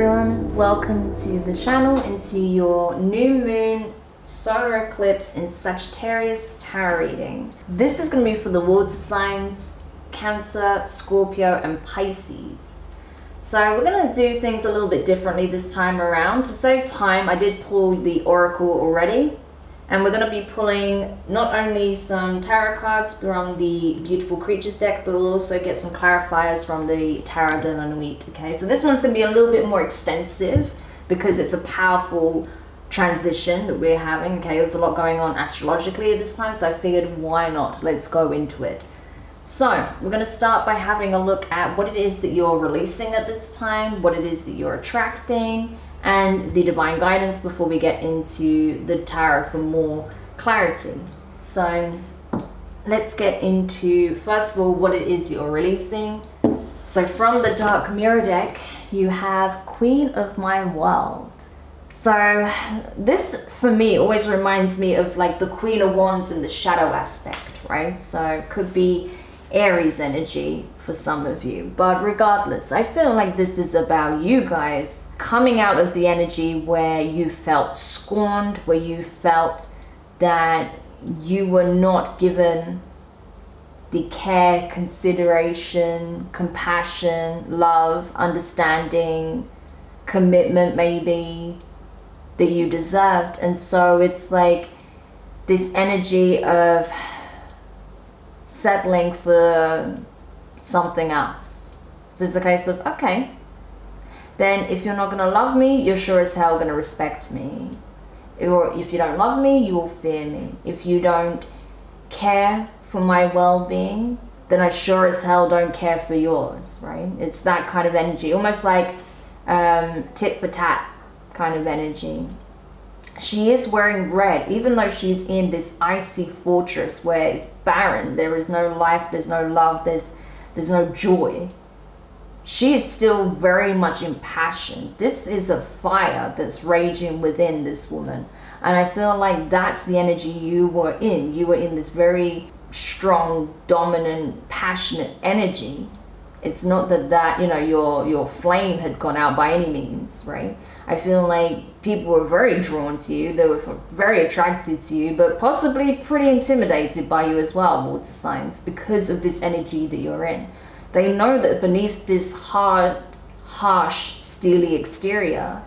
everyone, welcome to the channel and to your new moon solar eclipse in Sagittarius tarot reading. This is going to be for the water signs, Cancer, Scorpio and Pisces. So we're going to do things a little bit differently this time around. To save time, I did pull the oracle already, and we're going to be pulling not only some tarot cards from the Beautiful Creatures deck, but we'll also get some clarifiers from the Tarot de la Nuit. Okay, so this one's going to be a little bit more extensive because it's a powerful transition that we're having. Okay, there's a lot going on astrologically at this time, so I figured why not? Let's go into it. So we're going to start by having a look at what it is that you're releasing at this time, what it is that you're attracting, and the divine guidance before we get into the tarot for more clarity. So let's get into, first of all, what it is you're releasing. So from the Dark Mirror deck, you have Queen of My World. So this, for me, always reminds me of like the Queen of Wands in the shadow aspect, right? So it could be Aries energy for some of you, but regardless, I feel like this is about you guys coming out of the energy where you felt scorned, where you felt that you were not given the care, consideration, compassion, love, understanding, commitment maybe that you deserved. And so it's like this energy of settling for something else. So it's a case of, okay, then if you're not gonna love me, you're sure as hell gonna respect me. Or if you don't love me, you will fear me. If you don't care for my well-being, then I sure as hell don't care for yours, right? It's that kind of energy, almost like tit for tat kind of energy. She is wearing red, even though she's in this icy fortress where it's barren. There is no life, there's no love, there's no joy. She is still very much impassioned. This is a fire that's raging within this woman. And I feel like that's the energy you were in. You were in this very strong, dominant, passionate energy. It's not that you know, your flame had gone out by any means, right? I feel like people were very drawn to you, they were very attracted to you, but possibly pretty intimidated by you as well, water signs, because of this energy that you're in. They know that beneath this hard, harsh, steely exterior,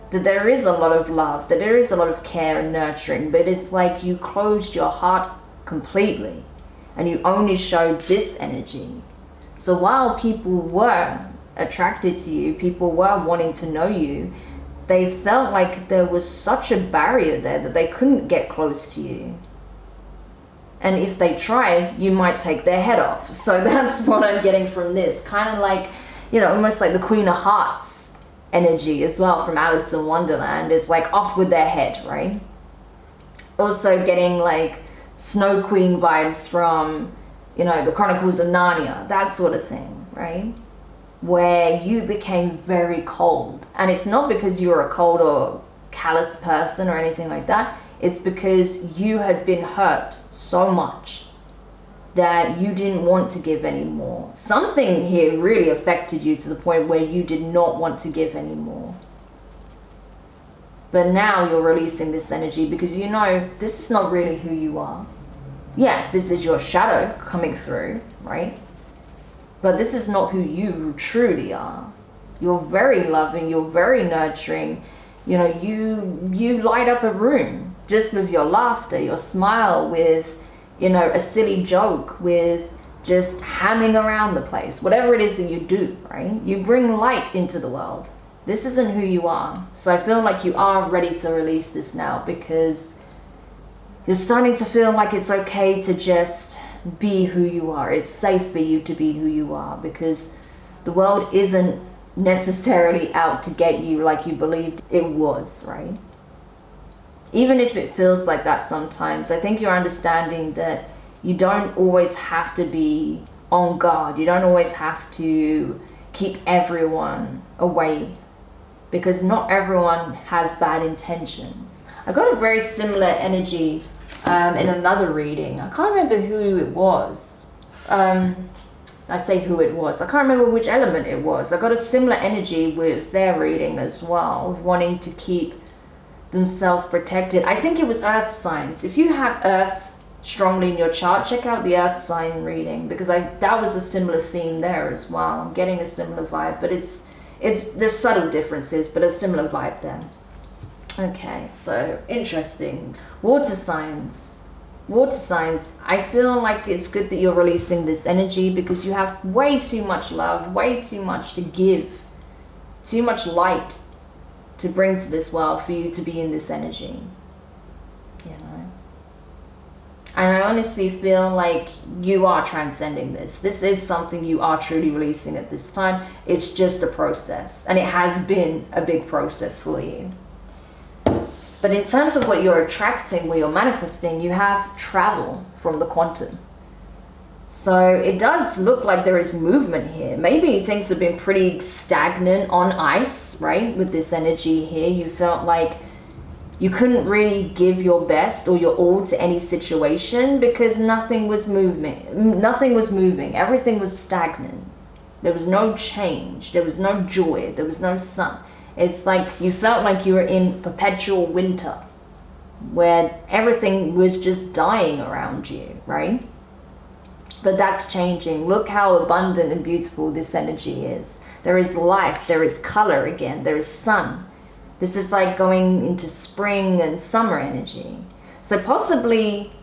that there is a lot of love, that there is a lot of care and nurturing, but it's like you closed your heart completely and you only showed this energy. So while people were attracted to you, people were wanting to know you, they felt like there was such a barrier there that they couldn't get close to you. And if they tried, you might take their head off. So that's what I'm getting from this. Kind of like, you know, almost like the Queen of Hearts energy as well from Alice in Wonderland. It's like off with their head, right? Also getting like Snow Queen vibes from, you know, the Chronicles of Narnia, that sort of thing, right? Where you became very cold. And it's not because you're a cold or callous person or anything like that. It's because you had been hurt so much that you didn't want to give anymore. Something here really affected you to the point where you did not want to give anymore. But now you're releasing this energy because you know this is not really who you are. Yeah, this is your shadow coming through, right? But this is not who you truly are. You're very loving, you're very nurturing. You know, you light up a room just with your laughter, your smile, with, you know, a silly joke, with just hamming around the place, whatever it is that you do, right? You bring light into the world. This isn't who you are. So I feel like you are ready to release this now because you're starting to feel like it's okay to just be who you are. It's safe for you to be who you are because the world isn't necessarily out to get you like you believed it was, right? Even if it feels like that sometimes, I think you're understanding that you don't always have to be on guard. You don't always have to keep everyone away because not everyone has bad intentions. I got a very similar energy in another reading. I can't remember who it was. I say who it was. I can't remember which element it was. I got a similar energy with their reading as well, of wanting to keep themselves protected. I think it was earth signs. If you have earth strongly in your chart, check out the earth sign reading, because that was a similar theme there as well. I'm getting a similar vibe, but it's there's subtle differences, but a similar vibe there. Okay, so interesting. Water signs. Water signs, I feel like it's good that you're releasing this energy, because you have way too much love, way too much to give, too much light to bring to this world for you to be in this energy, you know. And I honestly feel like you are transcending this. This is something you are truly releasing at this time. It's just a process, and it has been a big process for you. But in terms of what you're attracting, what you're manifesting, you have travel from the quantum. So it does look like there is movement here. Maybe things have been pretty stagnant on ice, right? With this energy here, you felt like you couldn't really give your best or your all to any situation because nothing was moving. Nothing was moving. Everything was stagnant. There was no change. There was no joy. There was no sun. It's like you felt like you were in perpetual winter, where everything was just dying around you, right? But that's changing. Look how abundant and beautiful this energy is. There is life, there is color again, there is sun. This is like going into spring and summer energy. So possibly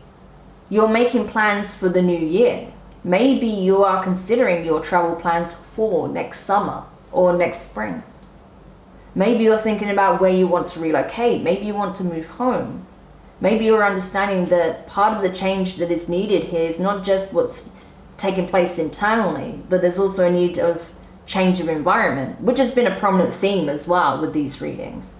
you're making plans for the new year. Maybe you are considering your travel plans for next summer or next spring. Maybe you're thinking about where you want to relocate. Maybe you want to move home. Maybe you're understanding that part of the change that is needed here is not just what's taking place internally, but there's also a need of change of environment, which has been a prominent theme as well with these readings.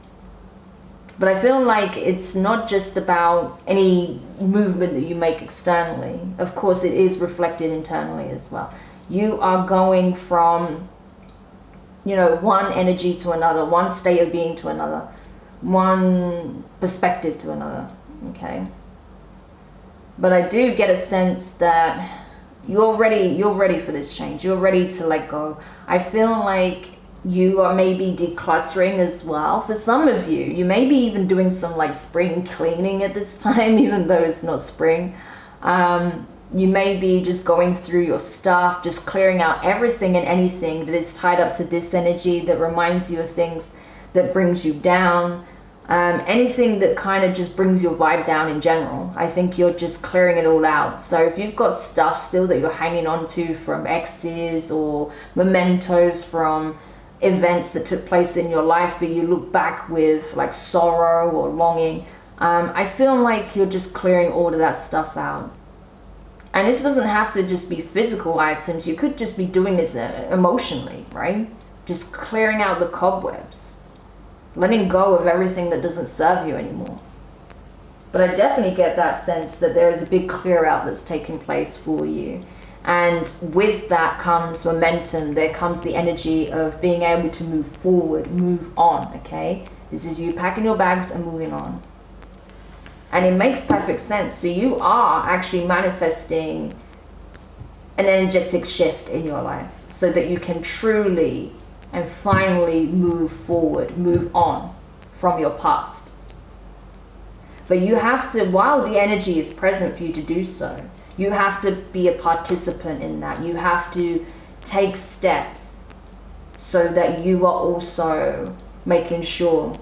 But I feel like it's not just about any movement that you make externally. Of course, it is reflected internally as well. You are going from, you know, one energy to another, one state of being to another, one perspective to another, okay? But I do get a sense that you're ready for this change. You're ready to let go. I feel like you are maybe decluttering as well. For some of you, you may be even doing some like spring cleaning at this time, even though it's not spring. You may be just going through your stuff, just clearing out everything and anything that is tied up to this energy, that reminds you of things that brings you down. Anything that kind of just brings your vibe down in general. I think you're just clearing it all out. So if you've got stuff still that you're hanging on to from exes or mementos from events that took place in your life, but you look back with like sorrow or longing, I feel like you're just clearing all of that stuff out. And this doesn't have to just be physical items. You could just be doing this emotionally, right? Just clearing out the cobwebs. Letting go of everything that doesn't serve you anymore. But I definitely get that sense that there is a big clear out that's taking place for you. And with that comes momentum. There comes the energy of being able to move forward, move on, okay? This is you packing your bags and moving on. And it makes perfect sense. So you are actually manifesting an energetic shift in your life so that you can truly and finally move forward, move on from your past. But you have to, while the energy is present for you to do so, you have to be a participant in that. You have to take steps so that you are also making sure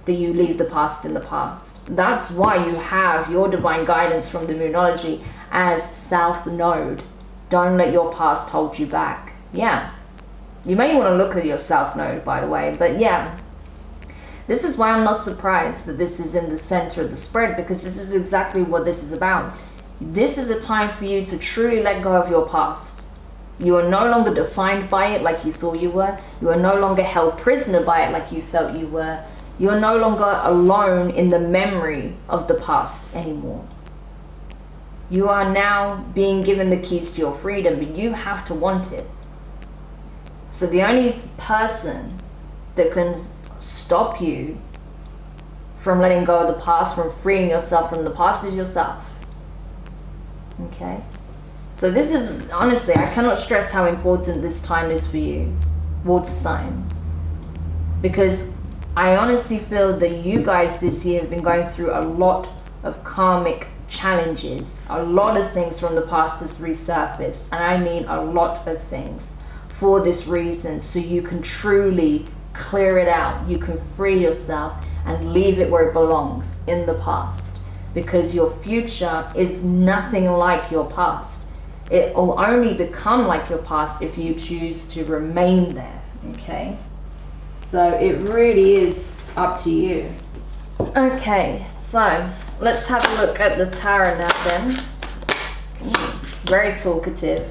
that you leave the past in the past. That's why you have your divine guidance from the Moonology as South Node. Don't let your past hold you back. Yeah. You may want to look at your South Node, by the way, but yeah. This is why I'm not surprised that this is in the center of the spread, because this is exactly what this is about. This is a time for you to truly let go of your past. You are no longer defined by it like you thought you were. You are no longer held prisoner by it like you felt you were. You are no longer alone in the memory of the past anymore. You are now being given the keys to your freedom, but you have to want it. So the only person that can stop you from letting go of the past, from freeing yourself from the past, is yourself. Okay? So this is, honestly, I cannot stress how important this time is for you, water signs. Because I honestly feel that you guys this year have been going through a lot of karmic challenges. A lot of things from the past has resurfaced. And I mean a lot of things for this reason. So you can truly clear it out. You can free yourself and leave it where it belongs, in the past. Because your future is nothing like your past. It will only become like your past if you choose to remain there, okay? So it really is up to you. Okay, so let's have a look at the tarot now then. Very talkative.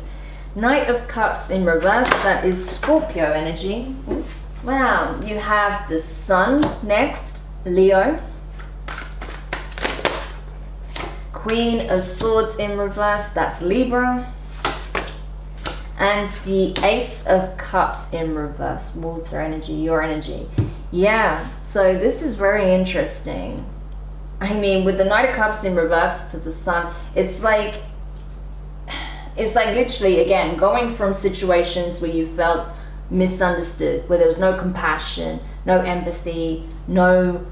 Knight of Cups in reverse, that is Scorpio energy. Wow, you have the Sun next, Leo. Queen of Swords in reverse, that's Libra. And the Ace of Cups in reverse, water energy, your energy. Yeah, so this is very interesting. I mean, with the Knight of Cups in reverse to the Sun, it's like literally, again, going from situations where you felt misunderstood, where there was no compassion, no empathy, no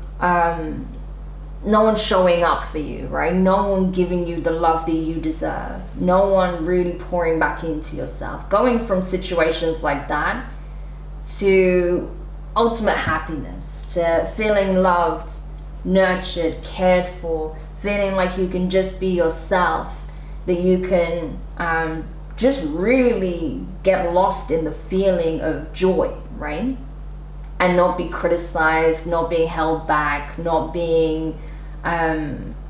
one showing up for you, right? No one giving you the love that you deserve. No one really pouring back into yourself. Going from situations like that to ultimate happiness, to feeling loved, nurtured, cared for, feeling like you can just be yourself, that you can just really get lost in the feeling of joy, right? And not be criticized, not being held back, not being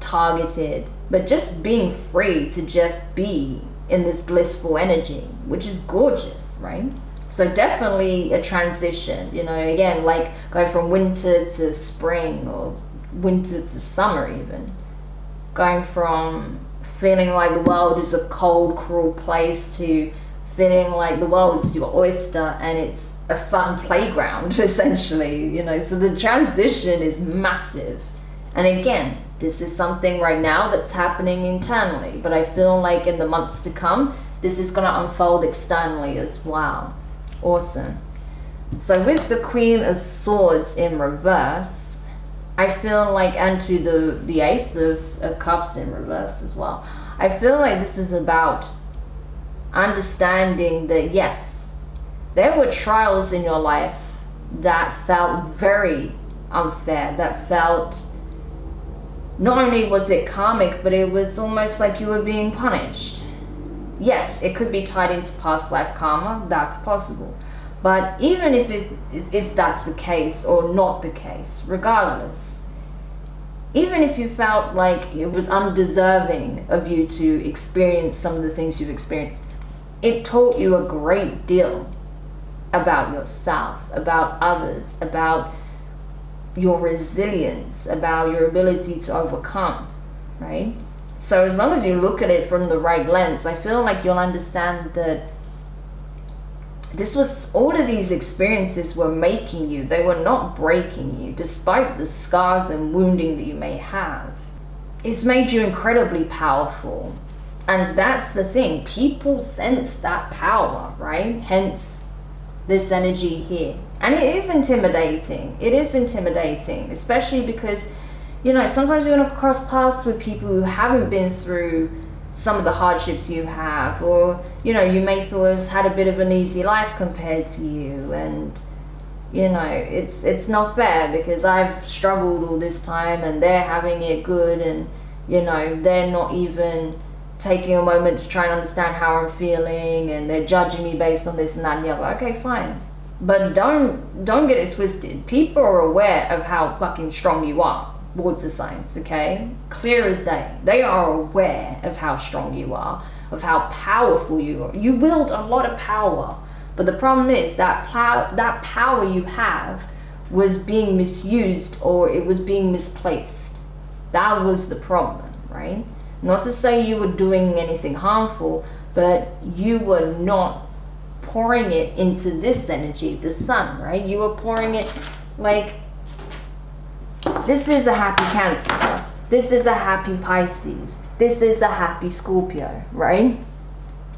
targeted, but just being free to just be in this blissful energy, which is gorgeous, right? So definitely a transition, you know, again, like going from winter to spring or winter to summer even. Going from feeling like the world is a cold, cruel place to feeling like the world's your oyster and it's a fun playground, essentially, you know. So the transition is massive. And again, this is something right now that's happening internally, but I feel like in the months to come, this is going to unfold externally as well. Awesome. So with the Queen of Swords in reverse, I feel like, and to the Ace of Cups in reverse as well, I feel like this is about understanding that yes, there were trials in your life that felt very unfair, that felt, not only was it karmic, but it was almost like you were being punished. Yes, it could be tied into past life karma, that's possible. But even if that's the case or not the case, regardless, even if you felt like it was undeserving of you to experience some of the things you've experienced, it taught you a great deal about yourself, about others, about your resilience, about your ability to overcome, right? So as long as you look at it from the right lens, I feel like you'll understand that this was, all of these experiences were making you, they were not breaking you, despite the scars and wounding that you may have. It's made you incredibly powerful. And that's the thing, people sense that power, right? Hence this energy here. And it is intimidating. It is intimidating, especially because, you know, sometimes you're going to cross paths with people who haven't been through some of the hardships you have, or, you know, you may feel has had a bit of an easy life compared to you, and, you know, it's not fair because I've struggled all this time and they're having it good, and, you know, they're not even taking a moment to try and understand how I'm feeling, and they're judging me based on this and that and the other. Okay, fine. But don't get it twisted. People are aware of how fucking strong you are. Water signs, okay? Clear as day. They are aware of how strong you are, of how powerful you are. You wield a lot of power. But the problem is that power you have was being misused, or it was being misplaced. That was the problem, right? Not to say you were doing anything harmful, but you were not pouring it into this energy, the sun, right? You were pouring it like, this is a happy Cancer, this is a happy Pisces, this is a happy Scorpio, right?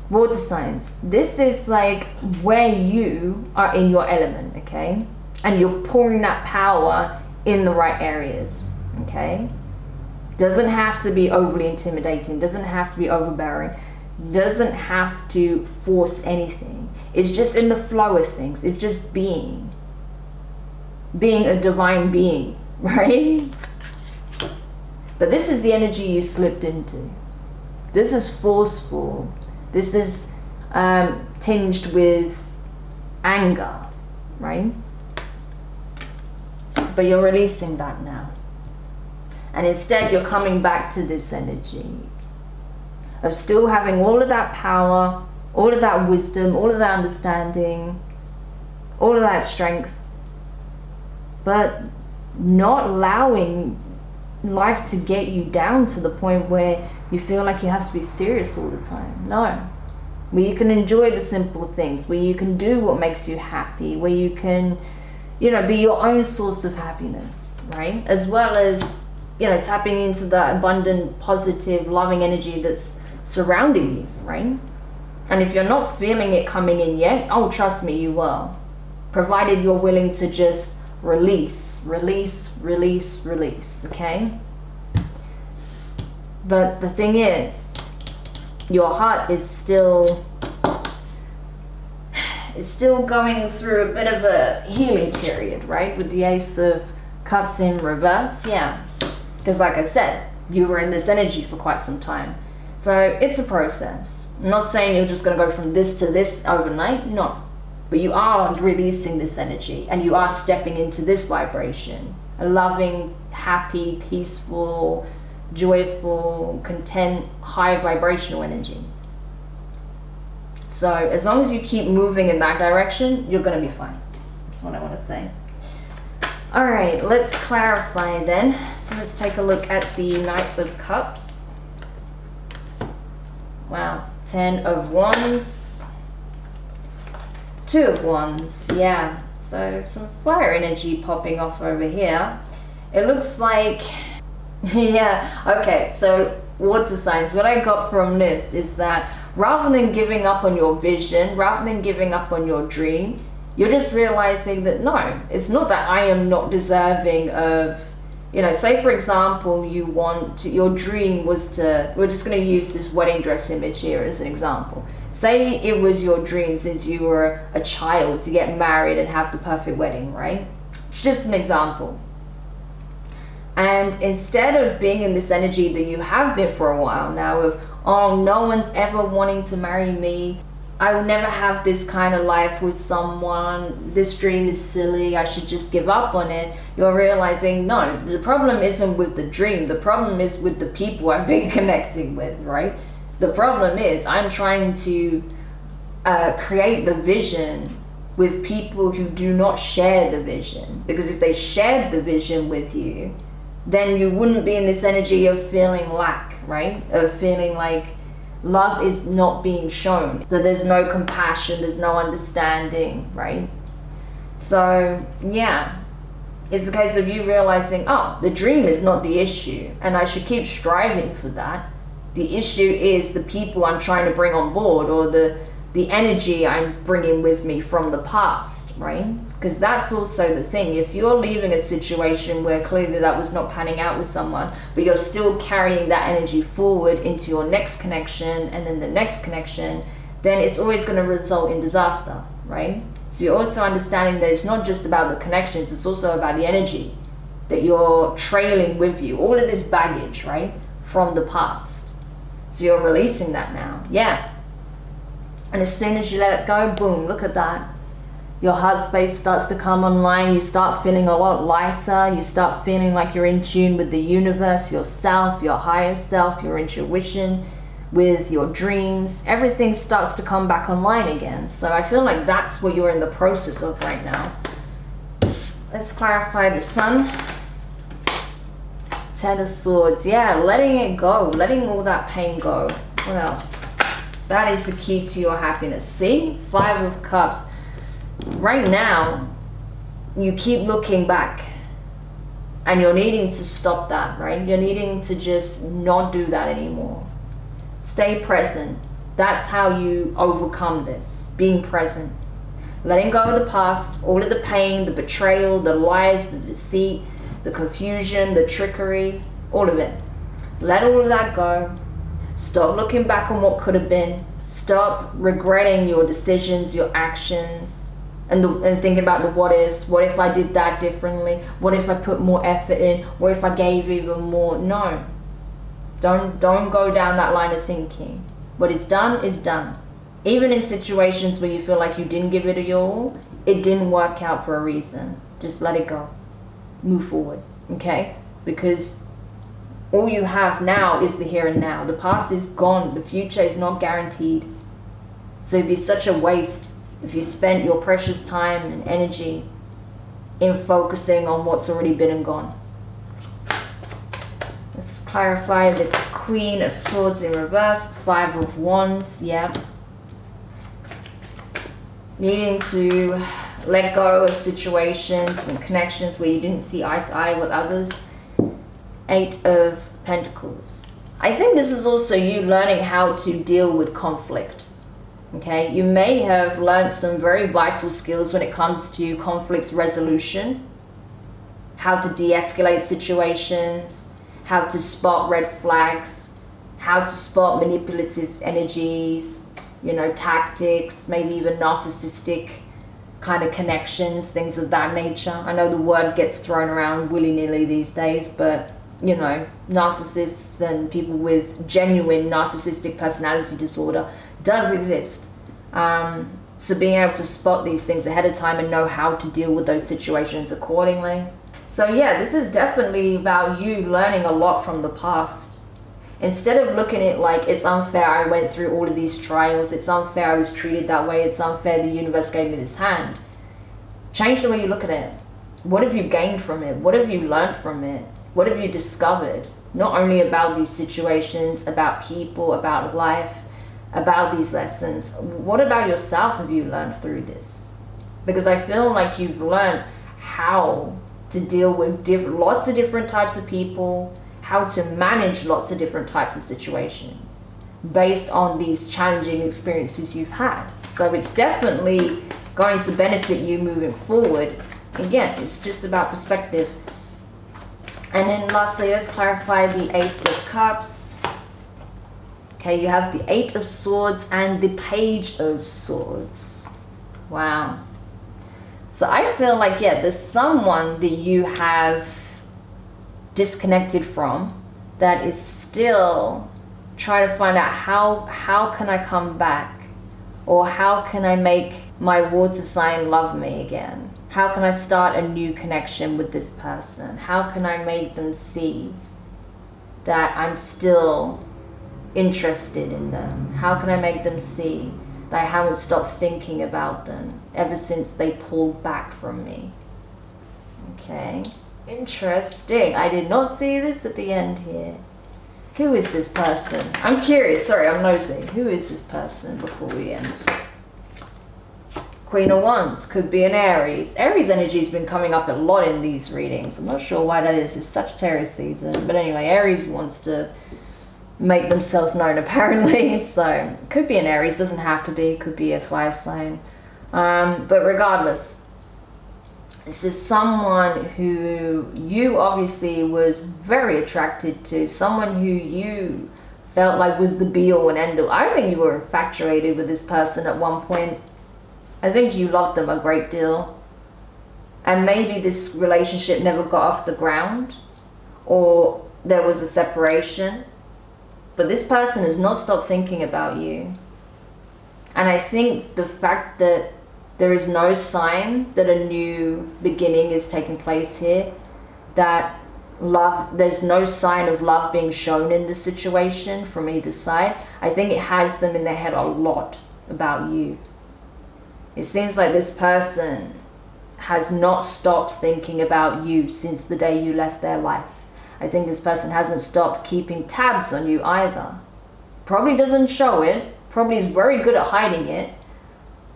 Water signs, this is like where you are in your element, okay? And you're pouring that power in the right areas, okay? Doesn't have to be overly intimidating, doesn't have to be overbearing, doesn't have to force anything. It's just in the flow of things. It's just being a divine being, right? But this is the energy you slipped into. This is forceful. This is tinged with anger, right? But you're releasing that now. And instead you're coming back to this energy of still having all of that power, all of that wisdom, all of that understanding, all of that strength, but not allowing life to get you down to the point where you feel like you have to be serious all the time. No. Where you can enjoy the simple things, where you can do what makes you happy, where you can, you know, be your own source of happiness, right? As well as, you know, tapping into that abundant, positive, loving energy that's surrounding you, right? And if you're not feeling it coming in yet, oh, trust me, you will. Provided you're willing to just release, okay? But the thing is, your heart is still going through a bit of a healing period, right? With the Ace of Cups in reverse, yeah. Because like I said, you were in this energy for quite some time. So it's a process. I'm not saying you're just going to go from this to this overnight, no. But you are releasing this energy and you are stepping into this vibration. A loving, happy, peaceful, joyful, content, high vibrational energy. So as long as you keep moving in that direction, you're going to be fine. That's what I want to say. All right, let's clarify then. So let's take a look at the Knight of Cups. Wow, 10 of Wands. 2 of Wands, yeah. So some fire energy popping off over here. It looks like, yeah, okay, so water signs. What I got from this is that rather than giving up on your vision, rather than giving up on your dream, you're just realizing that no, it's not that I am not deserving of, you know, say for example, your dream was to, we're just going to use this wedding dress image here as an example. Say it was your dream since you were a child to get married and have the perfect wedding, right? It's just an example. And instead of being in this energy that you have been for a while now of, oh, no one's ever wanting to marry me, I will never have this kind of life with someone, this dream is silly, I should just give up on it. You're realizing, no, the problem isn't with the dream, the problem is with the people I've been connecting with, right? The problem is I'm trying to create the vision with people who do not share the vision. Because if they shared the vision with you, then you wouldn't be in this energy of feeling lack, right? Of feeling like love is not being shown, that there's no compassion, there's no understanding, right? So yeah, it's a case of you realizing, oh, the dream is not the issue and I should keep striving for that. The issue is the people I'm trying to bring on board, or the energy I'm bringing with me from the past, right? Because that's also the thing. If you're leaving a situation where clearly that was not panning out with someone, but you're still carrying that energy forward into your next connection and then the next connection, then it's always going to result in disaster, right? So you're also understanding that it's not just about the connections, it's also about the energy that you're trailing with you, all of this baggage, right, from the past. So you're releasing that now, yeah. And as soon as you let it go, boom, look at that. Your heart space starts to come online. You start feeling a lot lighter. You start feeling like you're in tune with the universe, yourself, your higher self, your intuition, with your dreams. Everything starts to come back online again. So I feel like that's what you're in the process of right now. Let's clarify the Sun. 10 of Swords. Yeah, letting it go. Letting all that pain go. What else? That is the key to your happiness. See? 5 of Cups. Right now, you keep looking back. And you're needing to stop that, right? You're needing to just not do that anymore. Stay present. That's how you overcome this. Being present. Letting go of the past, all of the pain, the betrayal, the lies, the deceit, the confusion, the trickery, all of it. Let all of that go. Stop looking back on what could have been. Stop regretting your decisions, your actions, and thinking about the what ifs. What if I did that differently? What if I put more effort in? What if I gave even more? No. Don't go down that line of thinking. What is done is done. Even in situations where you feel like you didn't give it your all, it didn't work out for a reason. Just let it go. Move forward, okay? Because all you have now is the here and now. The past is gone. The future is not guaranteed. So it'd be such a waste if you spent your precious time and energy in focusing on what's already been and gone. Let's clarify the Queen of Swords in reverse, 5 of Wands, yeah. Needing to let go of situations and connections where you didn't see eye to eye with others. 8 of Pentacles. I think this is also you learning how to deal with conflict. Okay, you may have learned some very vital skills when it comes to conflict resolution, how to de-escalate situations, how to spot red flags, how to spot manipulative energies, you know, tactics, maybe even narcissistic kind of connections, things of that nature. I know the word gets thrown around willy-nilly these days, but you know, narcissists and people with genuine narcissistic personality disorder does exist. So being able to spot these things ahead of time and know how to deal with those situations accordingly. So yeah, this is definitely about you learning a lot from the past. Instead of looking at it like it's unfair, I went through all of these trials, it's unfair I was treated that way, it's unfair the universe gave me this hand. Change the way you look at it. What have you gained from it? What have you learned from it? What have you discovered? Not only about these situations, about people, about life, about these lessons. What about yourself have you learned through this? Because I feel like you've learned how to deal with lots of different types of people, how to manage lots of different types of situations based on these challenging experiences you've had. So it's definitely going to benefit you moving forward. Again, it's just about perspective. And then lastly, let's clarify the Ace of Cups. Okay, you have the 8 of Swords and the Page of Swords. Wow. So I feel like, yeah, there's someone that you have disconnected from that is still trying to find out how can I come back, or how can I make my water sign love me again? How can I start a new connection with this person? How can I make them see that I'm still interested in them? How can I make them see that I haven't stopped thinking about them ever since they pulled back from me? Okay, interesting. I did not see this at the end here. Who is this person? I'm curious, sorry, I'm nosy. Who is this person before we end? Queen of Wands could be an Aries. Aries energy has been coming up a lot in these readings. I'm not sure why that is. It's Sagittarius season. But anyway, Aries wants to make themselves known apparently. So it could be an Aries. Doesn't have to be. Could be a fire sign. But regardless, this is someone who you obviously was very attracted to. Someone who you felt like was the be-all and end-all. I think you were infatuated with this person at one point. I think you loved them a great deal, and maybe this relationship never got off the ground, or there was a separation, but this person has not stopped thinking about you. And I think the fact that there is no sign that a new beginning is taking place here, that love, there's no sign of love being shown in this situation from either side, I think it has them in their head a lot about you. It seems like this person has not stopped thinking about you since the day you left their life. I think this person hasn't stopped keeping tabs on you either. Probably doesn't show it, probably is very good at hiding it,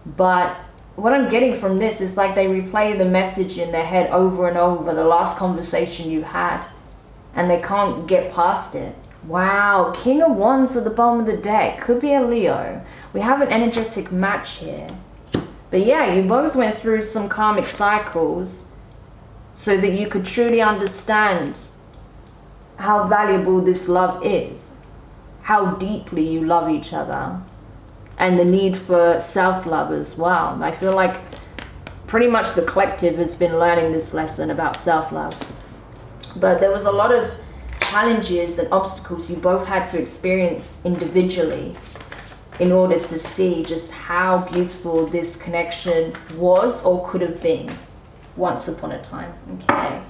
but what I'm getting from this is like they replay the message in their head over and over, the last conversation you had, and they can't get past it. Wow, King of Wands at the bottom of the deck. Could be a Leo. We have an energetic match here. But yeah, you both went through some karmic cycles so that you could truly understand how valuable this love is, how deeply you love each other, and the need for self-love as well. I feel like pretty much the collective has been learning this lesson about self-love. But there was a lot of challenges and obstacles you both had to experience individually in order to see just how beautiful this connection was or could have been once upon a time. Okay.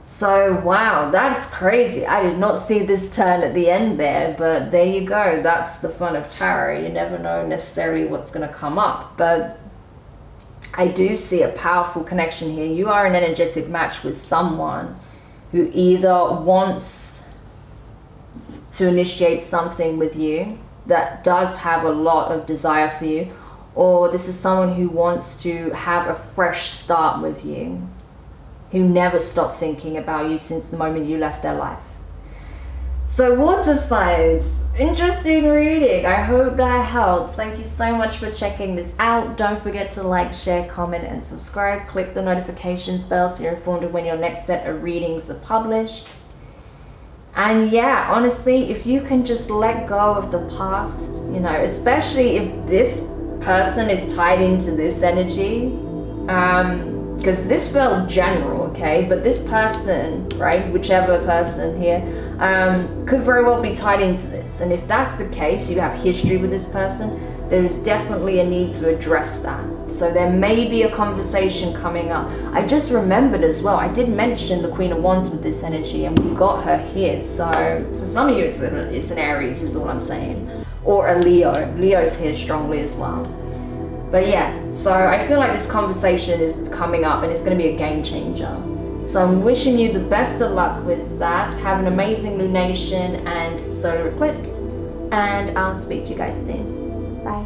So, wow, that's crazy. I did not see this turn at the end there, but there you go. That's the fun of tarot. You never know necessarily what's going to come up, but I do see a powerful connection here. You are an energetic match with someone who either wants to initiate something with you that does have a lot of desire for you, or this is someone who wants to have a fresh start with you, who never stopped thinking about you since the moment you left their life. So water signs, interesting reading. I hope that helps. Thank you so much for checking this out. Don't forget to like, share, comment, and subscribe. Click the notifications bell so you're informed of when your next set of readings are published. And yeah, honestly, if you can just let go of the past, you know, especially if this person is tied into this energy, because this felt general, okay, but this person, right, whichever person here, could very well be tied into this. And if that's the case, you have history with this person, there is definitely a need to address that. So there may be a conversation coming up. I just remembered as well, I did mention the Queen of Wands with this energy, and we got her here. So for some of you, it's an Aries is all I'm saying, or a Leo. Leo's here strongly as well. But yeah, so I feel like this conversation is coming up and it's going to be a game changer. So I'm wishing you the best of luck with that. Have an amazing lunation and solar eclipse. And I'll speak to you guys soon. Bye.